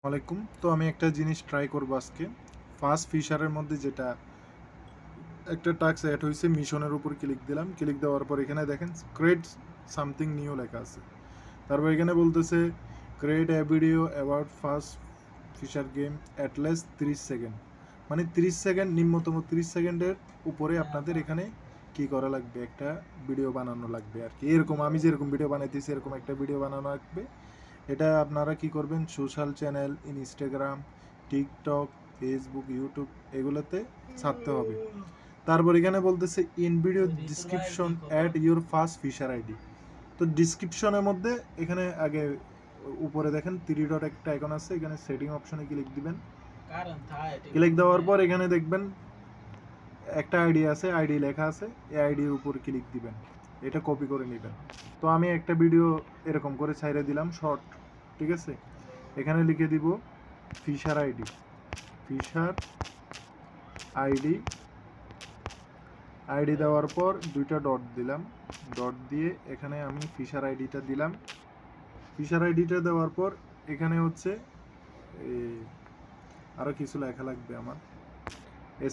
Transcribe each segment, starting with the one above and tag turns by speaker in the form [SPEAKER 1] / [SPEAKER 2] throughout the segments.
[SPEAKER 1] আলাইকুম। তো আমি একটা জিনিস ট্রাই করব আজকে। ফার্স্ট ফিচারের মধ্যে যেটা একটা টাস্ক অ্যাড হয়েছে, মিশনের উপর ক্লিক দিলাম। ক্লিক দেওয়ার পর এখানে দেখেন ক্রিয়েট সামথিং নিউ লেখা আছে। তারপর এখানে বলতেছে create a video about first feature game at least 30 second. মানে 30 সেকেন্ড, নিম্নতম 30 সেকেন্ডের উপরে আপনাদের এখানে কি করা লাগবে, একটা ভিডিও বানানো লাগবে আর কি। এরকম আমি যেরকম ভিডিও বানাইতেছি এরকম একটা ভিডিও বানানো লাগবে। এটা আপনারা কি করবেন, social channel, Instagram, TikTok, Facebook, YouTube এগুলোতে ছাড়তে হবে। তারপর এখানে বলতেছে in video description add your first feature ID. তো ডিসক্রিপশনের মধ্যে এখানে আগে উপরে দেখেন 3 ডট একটা আইকন আছে, এখানে সেটিং অপশনে ক্লিক দিবেন। ক্লিক দেওয়ার পর এখানে দেখবেন একটা আইডি আছে, আইডি লেখা আছে, এই আইডির উপর ক্লিক দিবেন, এটা কপি করে নেবেন। তো আমি একটা ভিডিও এরকম করে ছাইড়ে দিলাম শর্ট, ঠিক আছে। এখানে লিখে দিব feature ID, feature ID. ID দেওয়ার পর 2টা ডট দিলাম, ডট দিয়ে এখানে আমি ফিশার আইডিটা দিলাম। ফিশার আইডিটা দেওয়ার পর এখানে হচ্ছে আরও কিছু লেখা লাগবে আমার,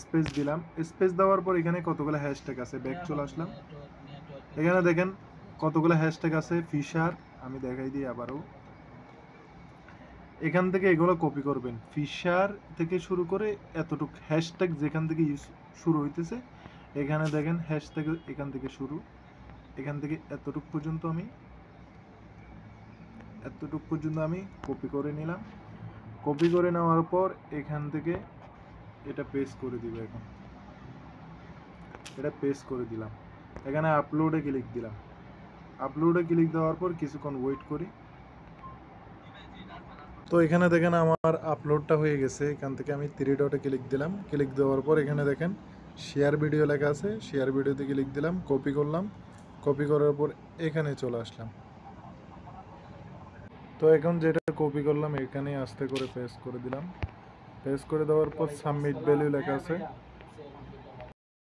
[SPEAKER 1] স্পেস দিলাম। স্পেস দেওয়ার পর এখানে কতগুলো হ্যাশট্যাগ আছে, ব্যাক চলে আসলাম। এখানে দেখেন কতগুলো হ্যাশট্যাগ আছে ফিশার, আমি দেখাই দিই আবারও। এখান থেকে এগুলো কপি করবেন, ফিশার থেকে শুরু করে এতটুকু হ্যাশট্যাগ যেখান থেকে শুরু হইতেছে, এখানে দেখেন হ্যাশট্যাগ এখান থেকে শুরু, এখান থেকে এতটুকু পর্যন্ত আমি কপি করে নিলাম। কপি করে নেওয়ার পর এখান থেকে এটা পেস্ট করে দিব। এখন এটা পেস্ট করে দিলাম, এখানে আপলোডে ক্লিক দিলাম। আপলোডে ক্লিক দেওয়ার পর কিছুক্ষণ ওয়েট করি। তো এখানে দেখেন আমার আপলোডটা হয়ে গেছে। এখান থেকে আমি 3 ডটে ক্লিক দিলাম। ক্লিক দেওয়ার পর এখানে দেখেন শেয়ার ভিডিও লেখা আছে, শেয়ার ভিডিওতে ক্লিক দিলাম, কপি করলাম। কপি করার পর এখানে চলে আসলাম। তো এখন যেটা কপি করলাম এখানে আস্তে করে পেস্ট করে দিলাম। পেস্ট করে দেওয়ার পর সাবমিট ভ্যালু লেখা আছে,